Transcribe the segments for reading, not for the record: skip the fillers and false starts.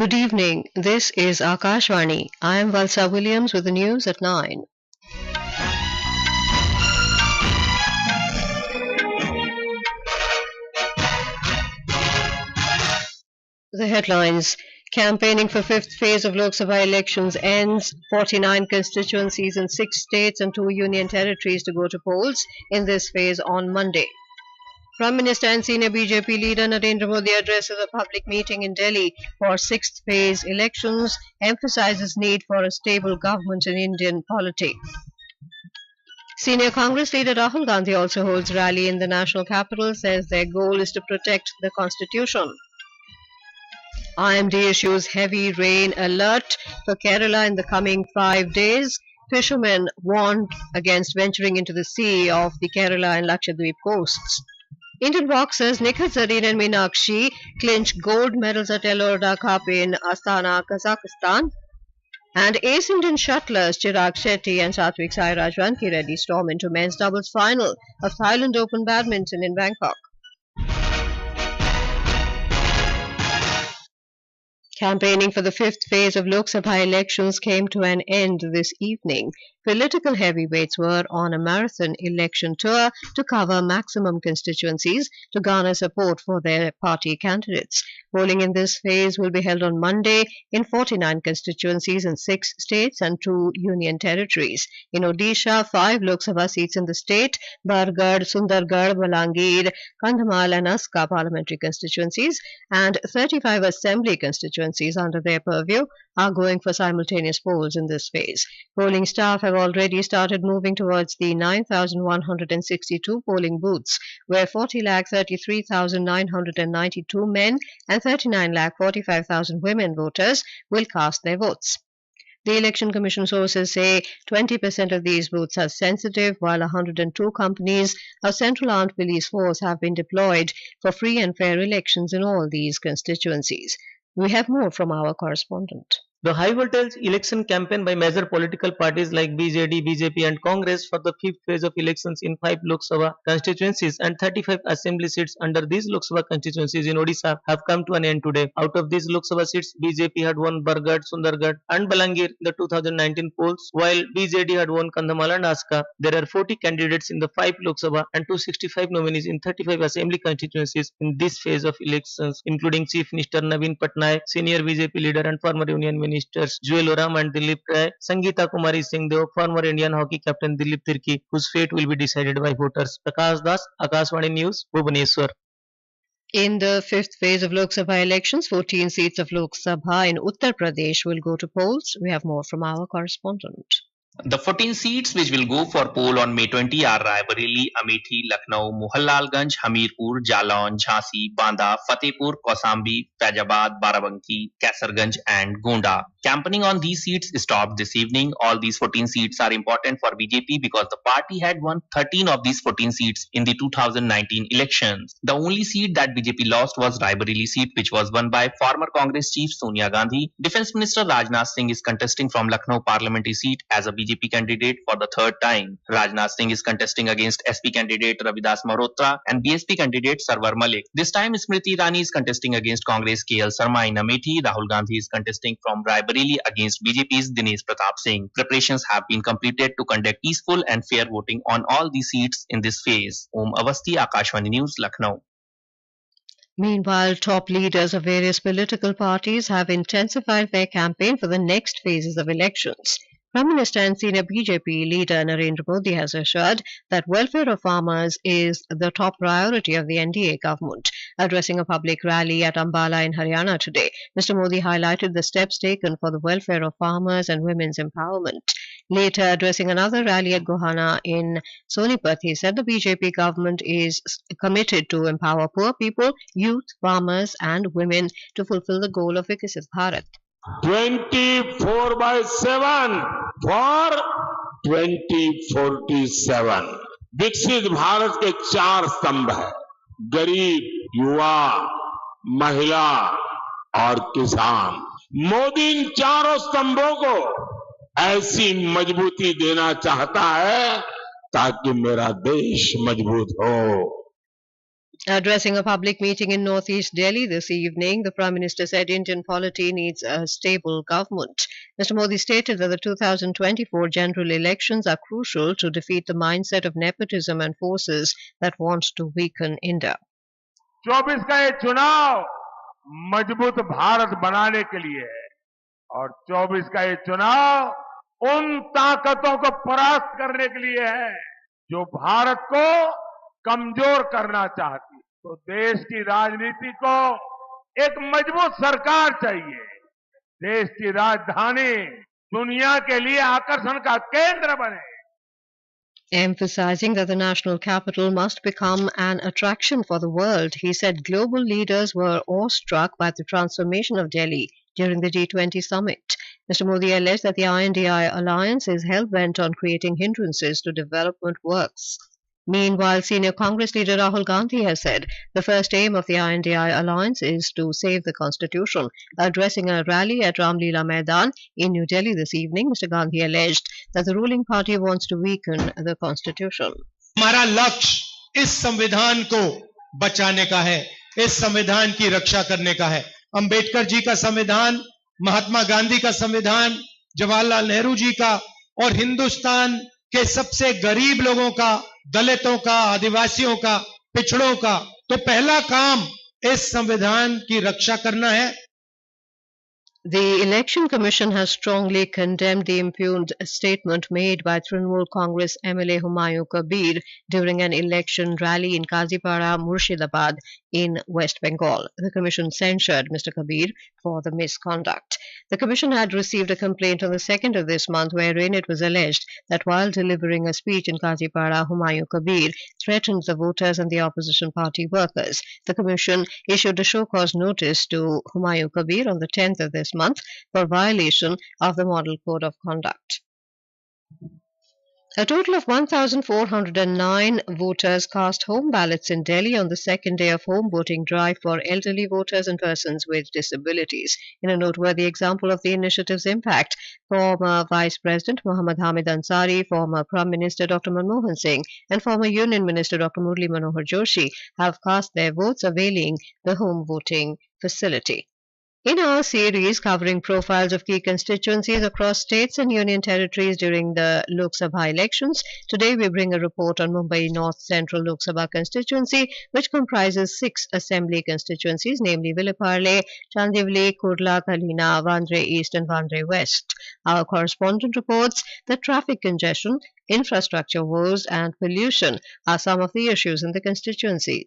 Good evening. This is Akashvani. I am Valsa Williams with the news at 9. The headlines. Campaigning for fifth phase of Lok Sabha elections ends. 49 constituencies in 6 states and 2 union territories to go to polls in this phase on Monday. Prime Minister and Senior BJP leader Narendra Modi addresses a public meeting in Delhi for sixth phase elections, emphasizes need for a stable government in Indian polity. Senior Congress leader Rahul Gandhi also holds rally in the national capital, says their goal is to protect the constitution. IMD issues heavy rain alert for Kerala in the coming 5 days. Fishermen warned against venturing into the sea off the Kerala and Lakshadweep coasts. Indian boxers Nikhat Zareen and Minakshi clinch gold medals at Elorda Cup in Astana, Kazakhstan. And ace Indian shuttlers Chirag, Shetty and Satwiksairaj Rankireddy storm into men's doubles final of Thailand Open Badminton in Bangkok. Campaigning for the fifth phase of Lok Sabha elections came to an end this evening. Political heavyweights were on a marathon election tour to cover maximum constituencies to garner support for their party candidates. Polling in this phase will be held on Monday in 49 constituencies in 6 states and 2 union territories. In Odisha, 5 Lok Sabha seats in the state, Bargarh, Sundargarh, Balangir, Kandhamal and Aska parliamentary constituencies, and 35 assembly constituencies under their purview are going for simultaneous polls in this phase. Polling staff have already started moving towards the 9,162 polling booths, where 40,33,992 men and 39,45,000 women voters will cast their votes. The Election Commission sources say 20% of these booths are sensitive, while 102 companies of Central Armed Police Force have been deployed for free and fair elections in all these constituencies. We have more from our correspondent. The high-voltage election campaign by major political parties like BJD, BJP and Congress for the fifth phase of elections in 5 Lok Sabha constituencies and 35 assembly seats under these Lok Sabha constituencies in Odisha have come to an end today. Out of these Lok Sabha seats, BJP had won Bargarh, Sundargarh and Balangir in the 2019 polls, while BJD had won Kandhamal and Aska. There are 40 candidates in the 5 Lok Sabha and 265 nominees in 35 assembly constituencies in this phase of elections, including Chief Minister Naveen Patnaik, senior BJP leader and former Union Ministers Jewel Oram and Dilip Ray, Sangeeta Kumari Singhdeo, former Indian hockey captain Dilip Tirki, whose fate will be decided by voters. Prakash Das, Akashvani News, Bhubaneswar. In the fifth phase of Lok Sabha elections, 14 seats of Lok Sabha in Uttar Pradesh will go to polls. We have more from our correspondent. The 14 seats which will go for poll on May 20 are Raebareli, Amethi, Lucknow, Mohanlalganj, Hamirpur, Jalon, Jhansi, Banda, Fatehpur, Kausambi, Faizabad, Barabanki, Kaisarganj and Gonda. Campaigning on these seats stopped this evening. All these 14 seats are important for BJP because the party had won 13 of these 14 seats in the 2019 elections. The only seat that BJP lost was Raebareli seat, which was won by former Congress chief Sonia Gandhi. Defence Minister Rajnath Singh is contesting from Lucknow parliamentary seat as a BJP candidate for the third time. Rajnath Singh is contesting against SP candidate Ravidas Malhotra and BSP candidate Sarwar Malik. This time Smriti Irani is contesting against Congress KL Sarma in Amethi. Rahul Gandhi is contesting from Raebareli against BJP's Dinesh Pratap Singh. Preparations have been completed to conduct peaceful and fair voting on all the seats in this phase. Om Avasthi, Akashvani News, Lucknow. Meanwhile, top leaders of various political parties have intensified their campaign for the next phases of elections. Prime Minister and Senior BJP leader Narendra Modi has assured that welfare of farmers is the top priority of the NDA government. Addressing a public rally at Ambala in Haryana today, Mr. Modi highlighted the steps taken for the welfare of farmers and women's empowerment. Later, addressing another rally at Gohana in Sonipat, he said the BJP government is committed to empower poor people, youth, farmers and women to fulfill the goal of Viksit Bharat. 24/7 for 2047 विकसित भारत के 4 स्तंभ है, गरीब, युवा, महिला और किसान। मोदी इन चारों स्तंभों को ऐसी मजबूती देना चाहता है ताकि मेरा देश मजबूत हो। Addressing a public meeting in northeast Delhi this evening, the Prime Minister said Indian polity needs a stable government. Mr. Modi stated that the 2024 general elections are crucial to defeat the mindset of nepotism and forces that want to weaken India. 24 का ये चुनाव मजबूत भारत बनाने के लिए है और 24 का ये चुनाव उन ताकतों को परास्त करने के लिए है जो भारत को कमजोर करना चाहती है। तो देश की राजनीति को एक मजबूत सरकार चाहिए। देश की राजधानी दुनिया के लिए आकर्षण का केंद्र बने। Emphasizing that the national capital must become an attraction for the world, he said global leaders were awestruck by the transformation of Delhi during the G20 summit. Mr. Modi alleged that the INDI alliance is hell-bent on creating hindrances to development works. Meanwhile, senior Congress leader Rahul Gandhi has said the first aim of the INDI alliance is to save the constitution. Addressing a rally at Ramlila Maidan in New Delhi this evening, Mr. Gandhi alleged that the ruling party wants to weaken the constitution. हमारा लक्ष्य इस संविधान को बचाने का है, इस संविधान की रक्षा करने का है। अंबेडकर जी का संविधान, महात्मा गांधी का संविधान, जवाहरलाल नेहरू जी का और हिंदुस्तान के सबसे गरीब लोगों का, दलितों का, आदिवासियों का, पिछड़ों का, तो पहला काम इस संविधान की रक्षा करना है। The Election Commission has strongly condemned the impugned statement made by Trinamool Congress MLA Humayun Kabir during an election rally in Kazipara, Murshidabad in West Bengal. The Commission censured Mr. Kabir for the misconduct. The Commission had received a complaint on the 2nd of this month wherein it was alleged that while delivering a speech in Kazipara, Humayun Kabir threatened the voters and the opposition party workers. The Commission issued a show-cause notice to Humayun Kabir on the 10th of this month for violation of the Model Code of Conduct. A total of 1,409 voters cast home ballots in Delhi on the second day of home voting drive for elderly voters and persons with disabilities. In a noteworthy example of the initiative's impact, former Vice President Muhammad Hamid Ansari, former Prime Minister Dr. Manmohan Singh, and former Union Minister Dr. Murli Manohar Joshi have cast their votes availing the home voting facility. In our series covering profiles of key constituencies across states and union territories during the Lok Sabha elections, today we bring a report on Mumbai North Central Lok Sabha constituency, which comprises 6 assembly constituencies, namely Vileparle, Chandivli, Kurla, Kalina, Vandre East and Vandre West. Our correspondent reports that traffic congestion, infrastructure woes and pollution are some of the issues in the constituency.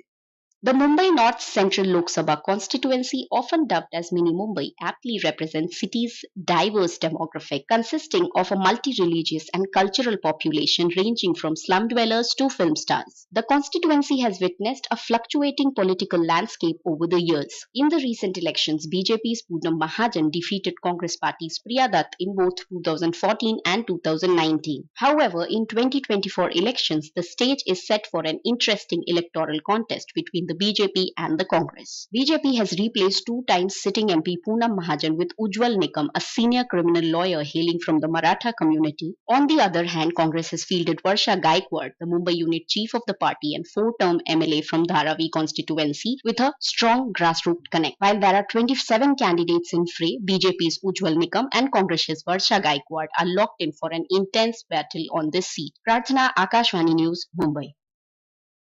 The Mumbai North Central Lok Sabha constituency, often dubbed as Mini Mumbai, aptly represents city's diverse demographic, consisting of a multi-religious and cultural population ranging from slum dwellers to film stars. The constituency has witnessed a fluctuating political landscape over the years. In the recent elections, BJP's Poonam Mahajan defeated Congress party's Priya Dutt in both 2014 and 2019. However, in 2024 elections, the stage is set for an interesting electoral contest between the BJP and the Congress. BJP has replaced 2 times sitting MP Poonam Mahajan with Ujjwal Nikam, a senior criminal lawyer hailing from the Maratha community. On the other hand, Congress has fielded Varsha Gaikwad, the Mumbai unit chief of the party and 4-term MLA from Dharavi constituency, with a strong grassroots connect. While there are 27 candidates in fray, BJP's Ujjwal Nikam and Congress's Varsha Gaikwad are locked in for an intense battle on this seat. Prarthana, Akashvani News, Mumbai.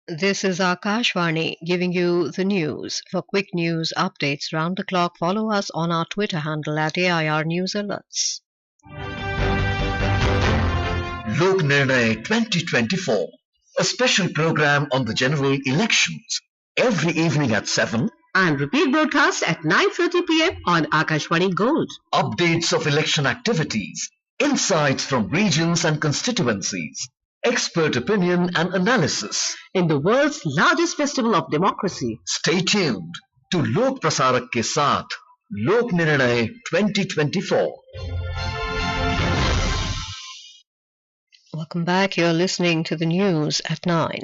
This is Akashvani giving you the news. For quick news updates round the clock, follow us on our Twitter handle at AIR News Alerts. Lok Nirnay 2024, a special program on the general elections, every evening at 7 and repeat broadcast at 9:30 p.m. on Akashvani Gold. Updates of election activities, insights from regions and constituencies, expert opinion and analysis in the world's largest festival of democracy. Stay tuned to Lok Prasarak ke saath, Lok Nirnay 2024. Welcome back. You're listening to the news at 9.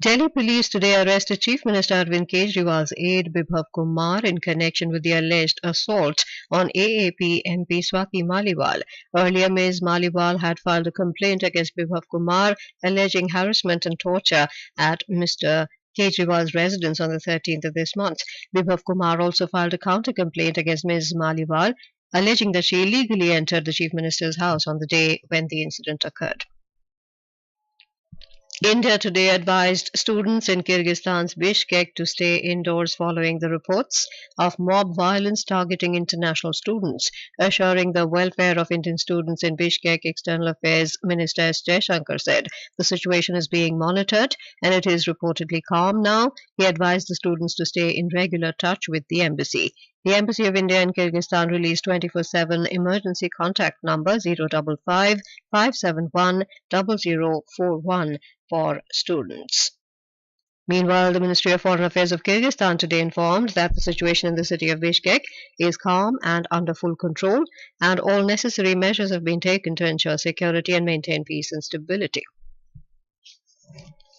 Delhi police today arrested Chief Minister Arvind Kejriwal's aide Bibhav Kumar in connection with the alleged assault on AAP MP Swati Maliwal. Earlier, Ms. Maliwal had filed a complaint against Bibhav Kumar alleging harassment and torture at Mr. Kejriwal's residence on the 13th of this month. Vibhav Kumar also filed a counter-complaint against Ms. Maliwal, alleging that she illegally entered the Chief Minister's house on the day when the incident occurred. India today advised students in Kyrgyzstan's Bishkek to stay indoors following the reports of mob violence targeting international students, assuring the welfare of Indian students in Bishkek. External Affairs Minister S. Jaishankar said the situation is being monitored and it is reportedly calm now. He advised the students to stay in regular touch with the embassy. The Embassy of India in Kyrgyzstan released 24/7 emergency contact number 055 571 0041 for students. Meanwhile, the Ministry of Foreign Affairs of Kyrgyzstan today informed that the situation in the city of Bishkek is calm and under full control, and all necessary measures have been taken to ensure security and maintain peace and stability.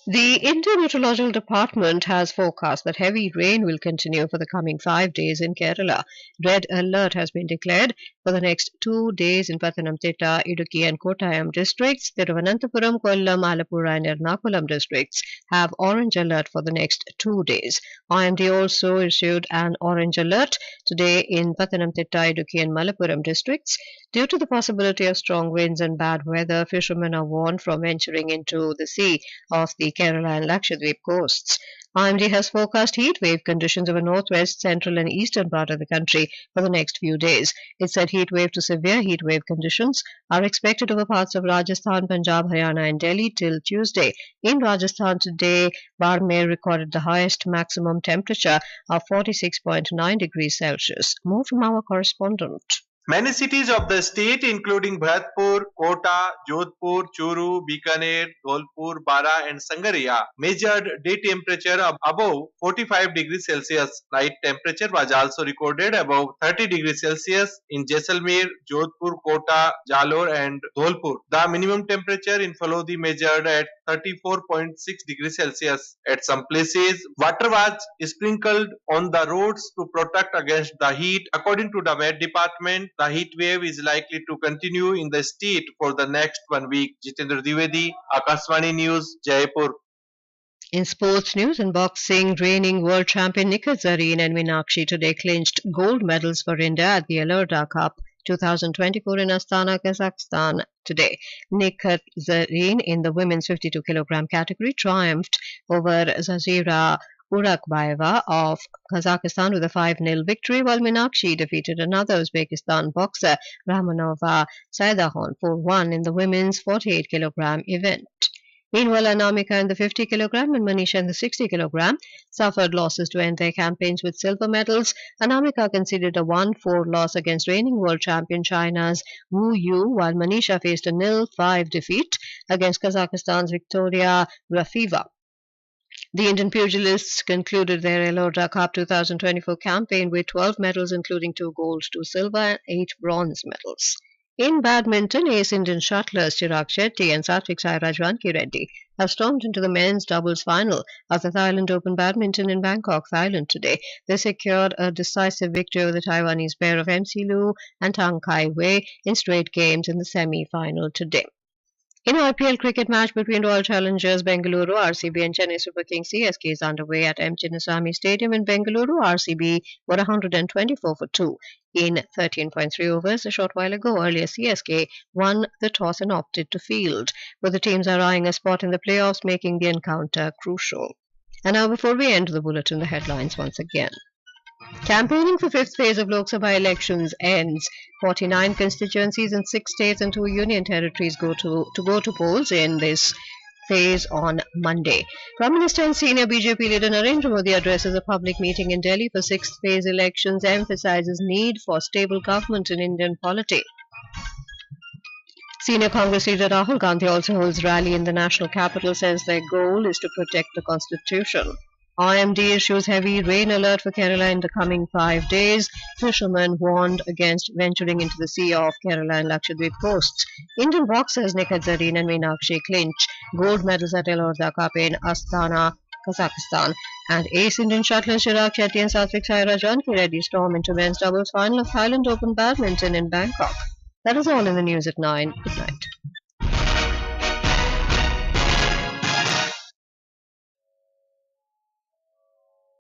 The Indian Meteorological Department has forecast that heavy rain will continue for the coming 5 days in Kerala. Red alert has been declared for the next 2 days in Pathanamthitta, Idukki and Kottayam districts. Thiruvananthapuram, Kollam, Alappuzha and Ernakulam districts have orange alert for the next 2 days. IMD also issued an orange alert today in Pathanamthitta, Idukki and Malappuram districts. Due to the possibility of strong winds and bad weather, fishermen are warned from venturing into the sea off the Kerala and Lakshadweep coasts. IMD has forecast heat wave conditions over northwest, central and eastern part of the country for the next few days. It said heat wave to severe heat wave conditions are expected over parts of Rajasthan, Punjab, Haryana and Delhi till Tuesday. In Rajasthan today, Barmer recorded the highest maximum temperature of 46.9 degrees Celsius. More from our correspondent. Many cities of the state, including Bharatpur, Kota, Jodhpur, Churu, Bikaner, Dholpur, Bara, and Sangaria, measured day temperature above 45 degrees Celsius. Night temperature was also recorded above 30 degrees Celsius in Jaisalmer, Jodhpur, Kota, Jalore, and Dholpur. The minimum temperature in Falodi measured at 34.6 degrees Celsius. At some places, water was sprinkled on the roads to protect against the heat. According to the Met Department, the heat wave is likely to continue in the state for the next 1 week. Jitendra Dwivedi, Akashvani News, Jaipur. In sports news and boxing, reigning world champion Nikhat Zareen and Minakshi today clinched gold medals for India at the Elorda Cup 2024 in Astana, Kazakhstan today. Nikhat Zareen in the women's 52 kg category triumphed over Zazira Urakbayeva of Kazakhstan with a 5-0 victory, while Minakshi defeated another Uzbekistan boxer, Rahmanova Saidahon, 4-1 in the women's 48 kg event. Meanwhile, Anamika in the 50 kg and Manisha in the 60 kg suffered losses to end their campaigns with silver medals. Anamika conceded a 1-4 loss against reigning world champion China's Wu Yu, while Manisha faced a 0-5 defeat against Kazakhstan's Victoria Rafeva. The Indian pugilists concluded their Elorda Cup 2024 campaign with 12 medals, including 2 gold, 2 silver and 8 bronze medals. In badminton, ace Indian shuttlers Chirag, Shetty and Satwiksairaj Rankireddy have stormed into the men's doubles final of the Thailand Open Badminton in Bangkok, Thailand today. They secured a decisive victory over the Taiwanese pair of MC Liu and Tang Kai Wei in straight games in the semi-final today. In IPL cricket match between Royal Challengers Bengaluru, RCB and Chennai Super Kings CSK is underway at M. Chinnaswamy Stadium in Bengaluru. RCB were 124 for 2 in 13.3 overs a short while ago. Earlier, CSK won the toss and opted to field. Both the teams are eyeing a spot in the playoffs, making the encounter crucial. And now, before we end the bulletin, the headlines once again. Campaigning for fifth phase of Lok Sabha elections ends. 49 constituencies in 6 states and 2 union territories go to polls in this phase on Monday. Prime Minister and Senior BJP leader Narendra Modi addresses a public meeting in Delhi for 6th phase elections, emphasizes need for stable government in Indian polity. Senior Congress leader Rahul Gandhi also holds rally in the national capital, says their goal is to protect the constitution. IMD issues heavy rain alert for Kerala in the coming 5 days. Fishermen warned against venturing into the sea off Kerala and Lakshadweep coasts. Indian boxers Nikhat Zareen and Minakshi clinch gold medals at Elorda Cup in Astana, Kazakhstan. And ace Indian shuttlers Chirag, Shetty and Satwiksairaj Rankireddy storm into men's doubles final of Thailand Open Badminton in Bangkok. That is all in the news at 9. Good night.